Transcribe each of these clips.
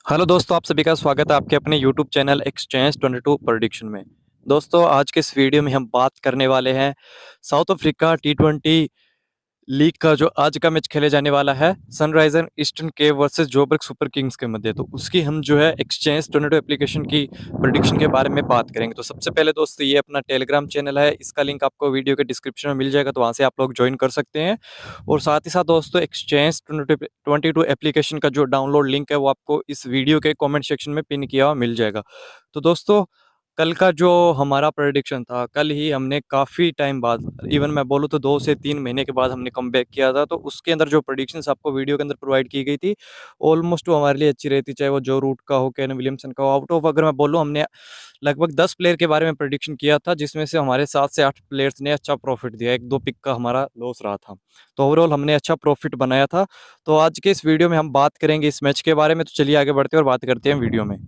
Hello दोस्तों, आप सभी का स्वागत है आपके अपने यूट्यूब चैनल एक्सचेंज 22 प्रेडिक्शन में। दोस्तों, आज के इस वीडियो में हम बात करने वाले हैं साउथ अफ्रीका टी20 लीग का जो आज का मैच खेले जाने वाला है Sunriser Eastern Cape versus Joburg super Kings के मध्य। तो उसकी हम जो है एक्सचेंज 22 एप्लीकेशन की प्रेडिक्शन के बारे में बात करेंगे। तो सबसे पहले दोस्तों, ये अपना टेलीग्राम चैनल है, इसका लिंक आपको वीडियो के डिस्क्रिप्शन में मिल जाएगा, तो वहाँ से आप लोग ज्वाइन कर सकते हैं। और साथ ही साथ दोस्तों, एक्सचेंज 22 एप्लीकेशन का जो डाउनलोड लिंक है वो आपको इस वीडियो के कमेंट सेक्शन में पिन किया हुआ मिल जाएगा। तो दोस्तों, कल का जो हमारा प्रेडिक्शन था, कल ही हमने काफ़ी टाइम बाद, इवन मैं बोलूँ तो 2 से 3 महीने के बाद हमने कमबैक किया था। तो उसके अंदर जो प्रेडिक्शंस आपको वीडियो के अंदर प्रोवाइड की गई थी, ऑलमोस्ट वो हमारे लिए अच्छी रहती, चाहे वो जो रूट का हो, केन विलियमसन का हो। आउट ऑफ अगर मैं बोलूँ, हमने लगभग 10 प्लेयर के बारे में प्रेडिक्शन किया था, जिसमें से हमारे 7 से 8 प्लेयर्स ने अच्छा प्रॉफिट दिया, 1-2 पिक का हमारा लॉस रहा था। तो ओवरऑल हमने अच्छा प्रॉफिट बनाया था। तो आज के इस वीडियो में हम बात करेंगे इस मैच के बारे में। तो चलिए आगे बढ़ते हैं और बात करते हैं वीडियो में।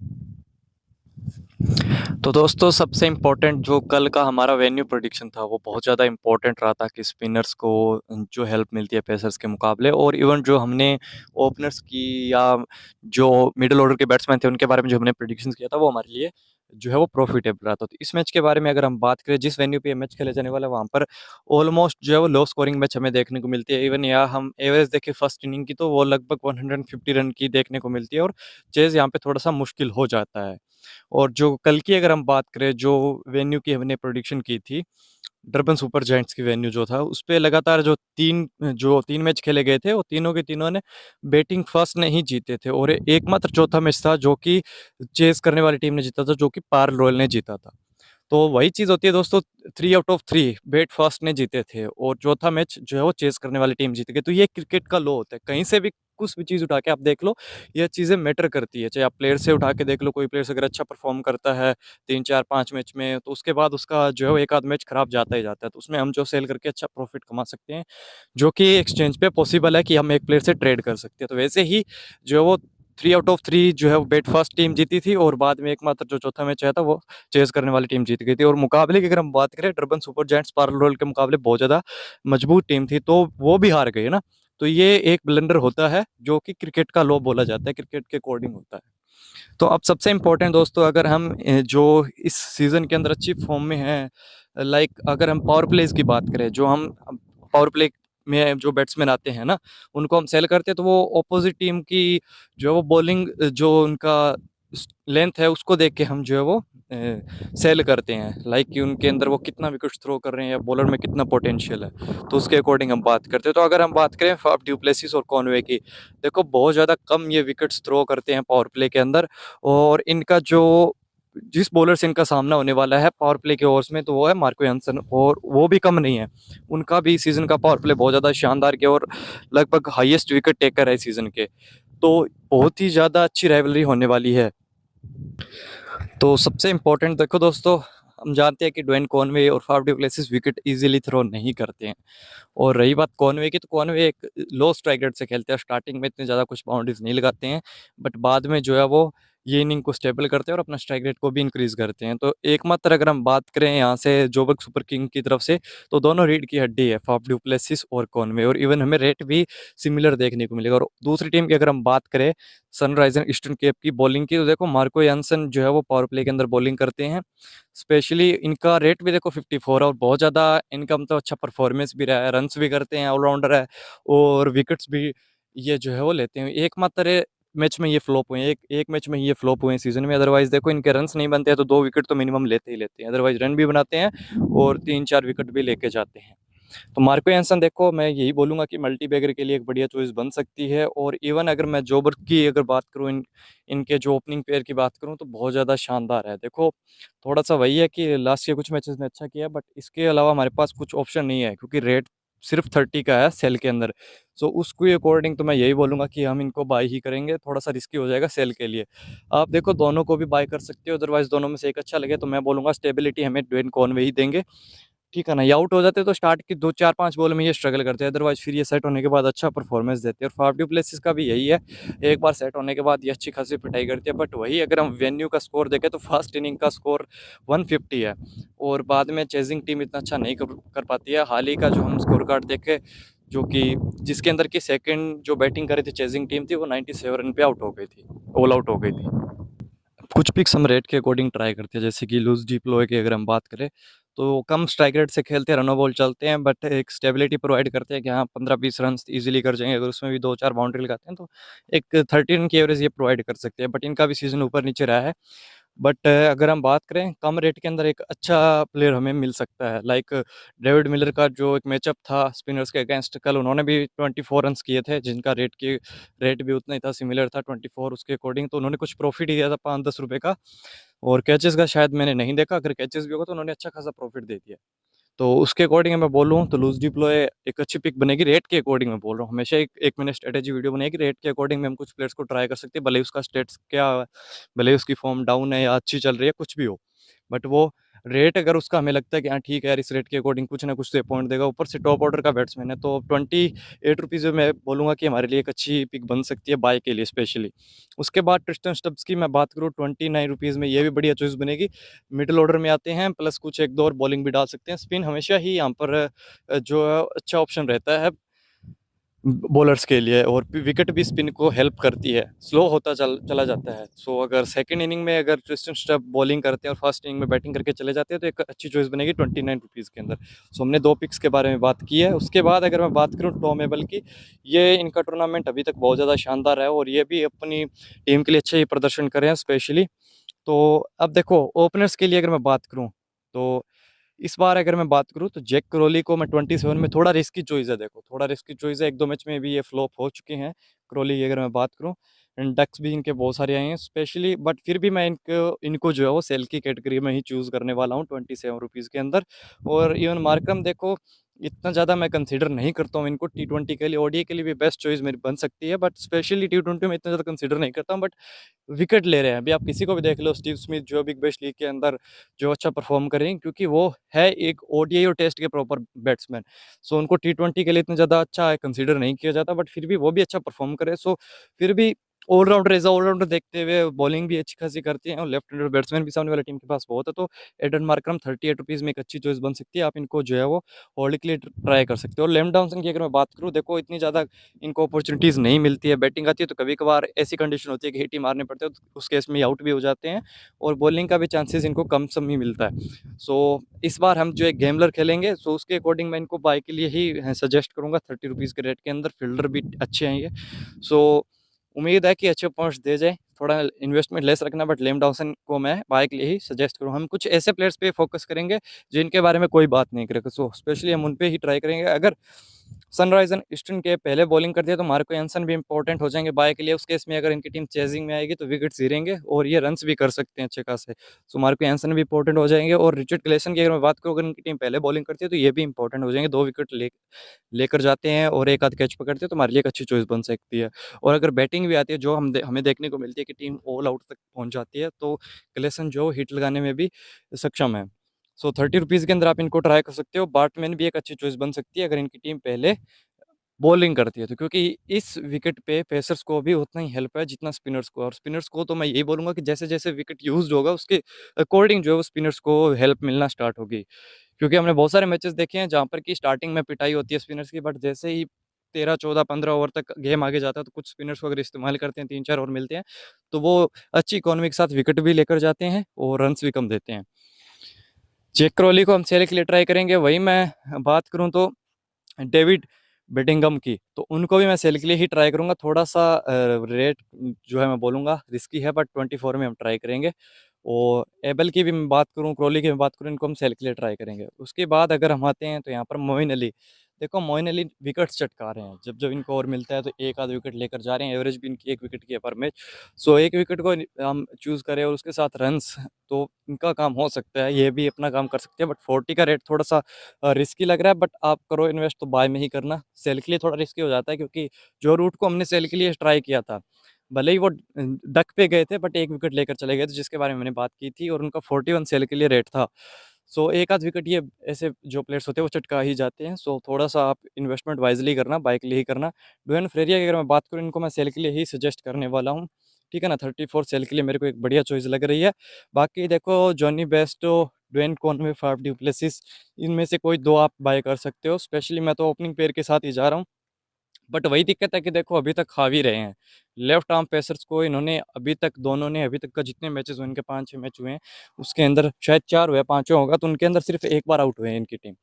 तो दोस्तों, सबसे इम्पोर्टेंट जो कल का हमारा वेन्यू प्रेडिक्शन था, वो बहुत ज़्यादा इम्पोर्टेंट रहा था कि स्पिनर्स को जो हेल्प मिलती है पेसर्स के मुकाबले, और इवन जो हमने ओपनर्स की या जो मिडिल ऑर्डर के बैट्समैन थे उनके बारे में जो हमने प्रेडिक्शन किया था, वो हमारे लिए जो है वो प्रॉफिटेबल रहा था। तो इस मैच के बारे में अगर हम बात करें, जिस वेन्यू पे ये मैच खेले जाने वाला है, वहाँ पर ऑलमोस्ट जो है वो लो स्कोरिंग मैच हमें देखने को मिलती है। इवन या हम एवरेज देखें फर्स्ट इनिंग की, तो वो लगभग 150 रन की देखने को मिलती है, और चेज़ यहाँ पे थोड़ा सा मुश्किल हो जाता है। और जो कल की अगर हम बात करें, जो वेन्यू की हमने प्रेडिक्शन की थी, डरबन सुपर जायंट्स की वेन्यू जो था, उस पे लगातार जो 3 मैच खेले गए थे, वो तीनों के तीनों ने बैटिंग फर्स्ट ने ही जीते थे, और एकमात्र चौथा मैच था जो कि चेस करने वाली टीम ने जीता था, जो कि पार रॉयल ने जीता था। तो वही चीज़ होती है दोस्तों, 3 आउट ऑफ 3 बैट फर्स्ट ने जीते थे, और चौथा मैच जो है वो चेस करने वाली टीम जीत गई। तो ये क्रिकेट का लॉ होता है, कहीं से भी कुछ भी चीज़ उठा के आप देख लो, ये चीज़ें मैटर करती है। चाहे आप प्लेयर से उठा के देख लो, कोई प्लेयर्स अगर अच्छा परफॉर्म करता है 3-4-5 मैच में, तो उसके बाद उसका जो है वो एक आध मैच खराब जाता ही जाता है, तो उसमें हम जो सेल करके अच्छा प्रॉफिट कमा सकते हैं, जो कि एक्सचेंज पे पॉसिबल है कि हम एक प्लेयर से ट्रेड कर सकते हैं। तो वैसे ही जो है वो 3 आउट ऑफ 3 जो है वो बैट फर्स्ट टीम जीती थी, और बाद में एकमात्र जो चौथा मैच आया था वो चेज़ करने वाली टीम जीत गई थी। और मुकाबले की अगर हम बात करें, Durban Super Giants Paarl Royals के मुकाबले बहुत ज़्यादा मजबूत टीम थी, तो वो भी हार गई है ना। तो ये एक ब्लंडर होता है, जो कि क्रिकेट का लॉ बोला जाता है, क्रिकेट के अकॉर्डिंग होता है। तो अब सबसे इम्पोर्टेंट दोस्तों, अगर हम जो इस सीज़न के अंदर अच्छी फॉर्म में हैं, लाइक अगर हम पावर प्लेज़ की बात करें, जो हम पावर प्ले में जो बैट्समैन आते हैं ना, उनको हम सेल करते हैं, तो वो अपोज़िट टीम की जो है वो बॉलिंग जो उनका लेंथ है, उसको देख के हम जो है वो सेल करते हैं, लाइक कि उनके अंदर वो कितना विकेट्स थ्रो कर रहे हैं या बॉलर में कितना पोटेंशियल है, तो उसके अकॉर्डिंग हम बात करते हैं। तो अगर हम बात करें फाफ डू प्लेसिस और कॉनवे की, देखो बहुत ज़्यादा कम ये विकेट्स थ्रो करते हैं पावर प्ले के अंदर, और इनका जो जिस बॉलर से इनका सामना होने वाला है पावर प्ले के ओवर्स में, तो वो है मार्को यान्सन, और वो भी कम नहीं है। उनका भी सीज़न का पावर प्ले बहुत ज़्यादा शानदार गया, और लगभग हाईएस्ट विकेट टेकर है सीज़न के। तो बहुत ही ज़्यादा अच्छी राइवलरी होने वाली है। तो सबसे इम्पोर्टेंट देखो दोस्तों, हम जानते हैं कि ड्वेन कॉनवे और Faf du Plessis wicket easily throw नहीं करते हैं। और रही बात कॉनवे की, तो कॉनवे एक लो स्ट्राइक रेट से खेलते हैं, स्टार्टिंग में इतने ज़्यादा कुछ बाउंड्रीज नहीं लगाते हैं, बट बाद में जो है वो ये इनिंग को स्टेबल करते हैं और अपना स्ट्राइक रेट को भी इंक्रीज़ करते हैं। तो एकमात्र अगर हम बात करें यहाँ से जोबर्ग सुपर किंग की तरफ से, तो दोनों रीढ़ की हड्डी है, फाफ डू प्लेसिस और कॉनवे, और इवन हमें रेट भी सिमिलर देखने को मिलेगा। और दूसरी टीम की अगर हम बात करें, सनराइजर ईस्टर्न केप की बॉलिंग की, तो देखो मार्को यान्सन जो है वो पावर प्ले के अंदर बॉलिंग करते हैं। स्पेशली इनका रेट भी देखो 54 है, और बहुत ज़्यादा इनका मतलब अच्छा परफॉर्मेंस भी रहा है, रन्स भी करते हैं, ऑलराउंडर है, और विकेट्स भी ये जो है वो लेते हैं। एकमात्र मैच में ये फ्लॉप हुए हैं, एक एक मैच में ये फ्लॉप हुए हैं सीज़न में, अदरवाइज़ देखो इनके रन्स नहीं बनते हैं, तो 2 विकेट तो मिनिमम लेते ही लेते हैं, अदरवाइज़ रन भी बनाते हैं और 3-4 विकेट भी लेके जाते हैं। तो मार्को यान्सन देखो, मैं यही बोलूँगा कि मल्टीबैगर के लिए एक बढ़िया चॉइस बन सकती है। और इवन अगर मैं जोबर्ग की अगर बात करूँ, इनके जो ओपनिंग पेयर की बात करूँ, तो बहुत ज़्यादा शानदार है। देखो, थोड़ा-सा वही है कि लास्ट के कुछ मैचेस में अच्छा किया, बट इसके अलावा हमारे पास कुछ ऑप्शन नहीं है, क्योंकि रेट सिर्फ़ 30 का है सेल के अंदर। सो उसके अकॉर्डिंग तो मैं यही बोलूँगा कि हम इनको बाय ही करेंगे, थोड़ा-सा रिस्की हो जाएगा सेल के लिए। आप देखो, दोनों को भी बाय कर सकते हो, अदरवाइज़ दोनों में से एक अच्छा लगे, तो मैं बोलूँगा स्टेबिलिटी हमें ड्वेन कॉनवे ही देंगे। ठीक है ना? ये आउट हो जाते हैं तो स्टार्ट की 2 4-5 बॉल में ये स्ट्रगल करते हैं, अदरवाइज़ फिर ये सेट होने के बाद अच्छा परफॉर्मेंस देते हैं। और फाफ डू प्लेसिस का भी यही है, एक बार सेट होने के बाद ये अच्छी खासी पिटाई करती है। बट वही अगर हम वेन्यू का स्कोर देखें, तो फर्स्ट इनिंग का स्कोर 150 है, और बाद में चेजिंग टीम इतना अच्छा नहीं कर पाती है। हाल ही का जो हम स्कोर कार्ड देखें, जो कि जिसके अंदर की सेकंड जो बैटिंग कर रही थी चेजिंग टीम थी वो 97 रन पे आउट हो गई थी, ऑल आउट हो गई थी। कुछ पिक्स हम रेट के अकॉर्डिंग ट्राई करते हैं, जैसे कि लूज डीप लो की अगर हम बात करें तो कम स्ट्राइक रेट से खेलते हैं, रनो बॉल चलते हैं, बट एक स्टेबिलिटी प्रोवाइड करते हैं कि हाँ 15-20 रन इजीली कर जाएंगे, अगर उसमें भी 2-4 बाउंड्री लगाते हैं तो एक 30 रन की एवरेज ये प्रोवाइड कर सकते हैं। बट इनका भी सीजन ऊपर नीचे रहा है। बट अगर हम बात करें कम रेट के अंदर एक अच्छा प्लेयर हमें मिल सकता है, लाइक डेविड मिलर का जो एक मैचअप था स्पिनर्स के अगेंस्ट, कल उन्होंने भी 24 रन्स किए थे, जिनका रेट भी उतना ही था, सिमिलर था 24 उसके अकॉर्डिंग, तो उन्होंने कुछ प्रॉफिट दिया था 5-10 रुपये का। और कैचेस का शायद मैंने नहीं देखा, अगर कैचेस भी होगा तो उन्होंने अच्छा खासा प्रॉफिट दे दिया। तो उसके अकॉर्डिंग मैं बोलूँ तो लूज डिप्लॉय एक अच्छी पिक बनेगी, रेट के अकॉर्डिंग मैं बोल रहा हूँ। हमेशा एक एक मैंने स्ट्रेटेजी वीडियो बनाई कि रेट के अकॉर्डिंग में हम कुछ प्लेयर्स को ट्राई कर सकते हैं, भले ही उसका स्टेट्स क्या, भले ही उसकी फॉर्म डाउन है या अच्छी चल रही है, कुछ भी हो, बट वो रेट अगर उसका हमें लगता है कि हाँ ठीक है यार, इस रेट के अकॉर्डिंग कुछ ना कुछ तो पॉइंट देगा, ऊपर से टॉप ऑर्डर का बैट्समैन है, तो 28 रुपीज़ में मैं बोलूँगा कि हमारे लिए एक अच्छी पिक बन सकती है बाय के लिए स्पेशली। उसके बाद ट्रिस्टन स्टब्स की मैं बात करूँ 29 रुपीज़ में, ये भी बढ़िया चॉइस बनेगी। मिडिल ऑर्डर में आते हैं, प्लस कुछ एक दो और बॉलिंग भी डाल सकते हैं। स्पिन हमेशा ही यहाँ पर जो है अच्छा ऑप्शन रहता है बॉलर्स के लिए, और विकेट भी स्पिन को हेल्प करती है, स्लो होता चला जाता है। सो अगर सेकंड इनिंग में अगर ट्रिस्टन स्टब बॉलिंग करते हैं और फर्स्ट इनिंग में बैटिंग करके चले जाते हैं तो एक अच्छी चॉइस बनेगी 29 रुपीज़ के अंदर। सो हमने दो पिक्स के बारे में बात की है। उसके बाद अगर मैं बात करूँ टॉम एबल की, ये इनका टूर्नामेंट अभी तक बहुत ज़्यादा शानदार है और ये भी अपनी टीम के लिए अच्छा ही प्रदर्शन कर रहे हैं स्पेशली। तो अब देखो ओपनर्स के लिए अगर मैं बात करूँ तो इस बार अगर मैं बात करूँ तो जैक क्रोली को मैं 27 में, थोड़ा रिस्की चॉइस है, देखो थोड़ा रिस्की चॉइस है, 1-2 मैच में भी ये फ्लॉप हो चुके हैं क्रोली की अगर मैं बात करूँ। एंड डक्स भी इनके बहुत सारे आए हैं स्पेशली, बट फिर भी मैं इनको इनको जो है वो सेल की कैटेगरी में ही चूज़ करने वाला हूँ 27 रुपीज़ के अंदर। और इवन मार्करम देखो इतना ज़्यादा मैं कंसीडर नहीं करता हूँ इनको, T20 के लिए, ओडीआई के लिए भी बेस्ट चॉइस मेरी बन सकती है, बट स्पेशली T20 में इतना ज़्यादा कंसीडर नहीं करता हूँ। बट विकेट ले रहे हैं अभी, आप किसी को भी देख लो, स्टीव स्मिथ जो बिग बैश लीग के अंदर जो अच्छा परफॉर्म कर रहे हैं, क्योंकि वो है एक ओडीआई और टेस्ट के प्रॉपर बैट्समैन। सो उनको T20 के लिए इतना ज़्यादा अच्छा कंसीडर नहीं किया जाता, बट फिर भी वो भी अच्छा परफॉर्म करे। सो फिर भी ऑलराउंडर एज ऑलराउंडर देखते हुए बॉलिंग भी अच्छी खासी करती है और लेफ्ट हैंडर बैट्समैन भी सामने वाली टीम के पास बहुत है, तो एडन मार्करम 38 रुपीज़ में एक अच्छी चॉइस बन सकती है, आप इनको जो है वो होल्ड के लिए ट्राई कर सकते हो। और लेम डॉनसन की अगर मैं बात करूँ, देखो इतनी ज़्यादा इनको अपॉर्चुनिटीज़ नहीं मिलती है, बैटिंग आती है तो कभी कभार ऐसी कंडीशन होती है कि हिट ही मारने पड़ते हैं, तो उस केस में आउट भी हो जाते हैं, और बॉलिंग का भी चांसेस इनको कम सम ही मिलता है। सो इस बार हम जो एक गेमलर खेलेंगे, सो उसके अकॉर्डिंग मैं इनको बाय के लिए ही सजेस्ट करूंगा 30 रुपीज़ के रेट के अंदर, फील्डर भी अच्छे आएंगे। सो उम्मीद है कि अच्छे पॉइंट्स दे जाए, थोड़ा इन्वेस्टमेंट लेस रखना, बट लेम डॉसन को मैं बाय के लिए ही सजेस्ट करूँ। हम कुछ ऐसे प्लेयर्स पे फोकस करेंगे जिनके बारे में कोई बात नहीं करेगा, सो स्पेशली हम उन पे ही ट्राई करेंगे। अगर सनराइजर ईस्टर्न के पहले बॉलिंग करती है तो मार्को एंसन भी इंपॉर्टेंट हो जाएंगे बाय के लिए, उस केस में अगर इनकी टीम चेजिंग में आएगी तो विकेट गिरेंगे और ये रन्स भी कर सकते हैं अच्छे खासे। सो मार्को एंसन भी इंपॉर्टेंट हो जाएंगे, और रिचर्ड क्लेसन की अगर मैं बात करूँ, अगर इनकी टीम पहले बॉलिंग करती है तो ये भी इंपॉर्टेंट हो जाएंगे, 2 विकेट लेकर जाते हैं और एक आध कैच पकड़ते हैं, तो हमारे लिए एक अच्छी चॉइस बन सकती है। और अगर बैटिंग भी आती है जो हमें देखने को मिलती है कि टीम ऑल आउट तक पहुंच जाती है, तो क्लेसन जो हिट लगाने में भी सक्षम है। सो 30 रुपीज़ के अंदर आप इनको ट्राई कर सकते हो। बार्टमैन भी एक अच्छी चॉइस बन सकती है अगर इनकी टीम पहले बॉलिंग करती है तो, क्योंकि इस विकेट पे पेसर्स को भी उतना ही हेल्प है जितना स्पिनर्स को, और स्पिनर्स को तो मैं यही बोलूंगा कि जैसे जैसे विकेट यूज होगा उसके अकॉर्डिंग जो है वो स्पिनर्स को हेल्प मिलना स्टार्ट होगी। क्योंकि हमने बहुत सारे मैचेस देखे हैं जहाँ पर कि स्टार्टिंग में पिटाई होती है स्पिनर्स की, बट जैसे ही 13 14 15 ओवर तक गेम आगे जाता है तो कुछ स्पिनर्स को अगर इस्तेमाल करते हैं, 3 4 ओवर मिलते हैं, तो वो अच्छी इकोनॉमी के साथ विकेट भी लेकर जाते हैं और रन्स भी कम देते हैं। जैक क्रॉली को हम सेल के लिए ट्राई करेंगे। वही मैं बात करूँ तो डेविड बेडिंगम की, तो उनको भी मैं सेल के लिए ही ट्राई करूंगा। थोड़ा सा रेट जो है मैं बोलूँगा रिस्की है, बट 24 में हम ट्राई करेंगे। और एबल की भी मैं बात करूँ, क्रोली की मैं बात करूँ, इनको हम सेल के लिए ट्राई करेंगे। उसके बाद अगर हम आते हैं तो यहाँ पर मोइन अली, देखो मोइन अली विकेट्स चटका रहे हैं, जब जब इनको ओवर मिलता है तो एक आध विकेट लेकर जा रहे हैं, एवरेज भी इनकी 1 विकेट की है पर मैच। सो एक विकेट को हम चूज़ करें और उसके साथ रन्स, तो इनका काम हो सकता है, ये भी अपना काम कर सकते हैं, बट 40 का रेट थोड़ा सा रिस्की लग रहा है। बट आप करो इन्वेस्ट तो बाय में ही करना, सेल के लिए थोड़ा रिस्की हो जाता है, क्योंकि जो रूट को हमने सेल के लिए ट्राई किया था, भले ही वो डक पे गए थे, बट 1 विकेट लेकर चले गए थे, जिसके बारे में मैंने बात की थी, और उनका 41 सेल के लिए रेट था। सो एक आध विकेट ये ऐसे जो प्लेयर्स होते हैं वो चटका ही जाते हैं। सो थोड़ा सा आप इन्वेस्टमेंट वाइजली करना, बाय के लिए ही करना। डुएन फ्रेरिया की अगर मैं बात करूँ, इनको मैं सेल के लिए ही सजेस्ट करने वाला हूँ, ठीक है ना। 34 सेल के लिए मेरे को एक बढ़िया चॉइस लग रही है। बाकी देखो Jonny Bairstow Devon Conway, Faf du Plessis, इनमें से कोई 2 आप बाय कर सकते हो। स्पेशली मैं तो ओपनिंग पेयर के साथ ही जा रहा हूँ। बट वही दिक्कत है कि देखो अभी तक खा भी रहे हैं। लेफ्ट आर्म पेसर्स को इन्होंने अभी तक, दोनों ने अभी तक का जितने मैचेस हुए इनके, 5-6 मैच हुए हैं, उसके अंदर शायद 4 हुए, 5वां होगा, तो उनके अंदर सिर्फ एक बार आउट हुए हैं इनकी टीम,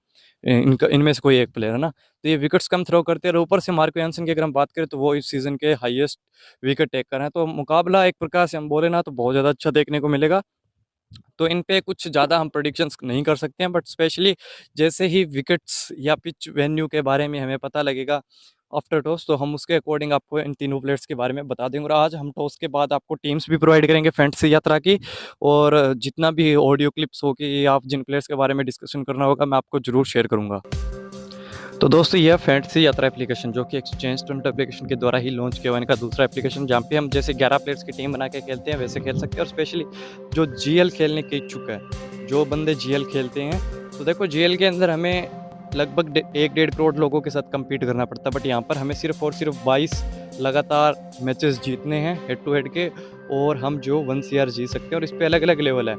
इनका इनमें से कोई एक प्लेयर है ना। तो ये विकेट्स कम थ्रो करते हैं। और ऊपर से मार्को यानसन की अगर हम बात करें तो वो इस सीजन के हाईएस्ट विकेट टेकर हैं। तो मुकाबला एक प्रकार से हम बोले ना तो बहुत ज़्यादा अच्छा देखने को मिलेगा। तो इन पे कुछ ज़्यादा हम प्रेडिक्शंस नहीं कर सकते हैं, बट स्पेशली जैसे ही विकेट्स या पिच वेन्यू के बारे में हमें पता लगेगा आफ्टर टॉस, तो हम उसके अकॉर्डिंग आपको इन तीनों प्लेयर्स के बारे में बता देंगे। और आज हम टॉस के बाद आपको टीम्स भी प्रोवाइड करेंगे फैंटेसी यात्रा की, और जितना भी ऑडियो क्लिप्स होगी या आप जिन प्लेयर्स के बारे में डिस्कशन करना होगा मैं आपको ज़रूर शेयर करूँगा। तो दोस्तों यह फैंटेसी यात्रा एप्लीकेशन जो कि एक्सचेंज टूर्नामेंट एप्लीकेशन के द्वारा ही लॉन्च किया हुआ इनका दूसरा एप्लीकेशन, जहाँ पे हम जैसे 11 प्लेयर्स की टीम बना के खेलते हैं वैसे खेल सकते हैं। और स्पेशली जो जीएल खेलने के इच्छुक है, जो बंदे जीएल खेलते हैं, तो देखो जीएल के अंदर हमें लगभग 1-1.5 करोड़ लोगों के साथ कम्पीट करना पड़ता है, बट यहाँ पर हमें सिर्फ और सिर्फ 22 लगातार मैचेस जीतने हैं हेड टू हेड के, और हम जो 1 CR जीत सकते हैं। और इस पे अलग अलग लेवल है।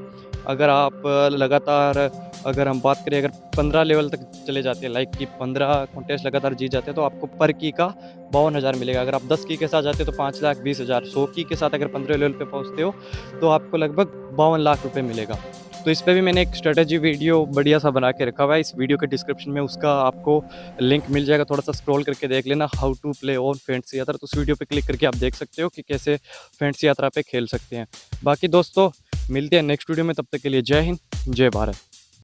अगर आप लगातार, अगर हम बात करें, अगर 15 लेवल तक चले जाते हैं, लाइक कि 15 कॉन्टेस्ट लगातार जीत जाते हैं, तो आपको पर की का 52,000 मिलेगा। अगर आप 10 की के साथ जाते हो तो 5,20,000, 100 की के साथ अगर 15 लेवल पे पहुंचते हो तो आपको लगभग 52 लाख रुपए मिलेगा। तो इस पे भी मैंने एक स्ट्रेटेजी वीडियो बढ़िया सा बना के रखा हुआ है। इस वीडियो के डिस्क्रिप्शन में उसका आपको लिंक मिल जाएगा, थोड़ा सा स्क्रॉल करके देख लेना, how to play on fantasy Yatra. तो उस वीडियो पे क्लिक करके आप देख सकते हो कि कैसे फैंटेसी यात्रा पे खेल सकते हैं। बाकी दोस्तों मिलते हैं नेक्स्ट वीडियो में, तब तक के लिए जय हिंद, जय भारत।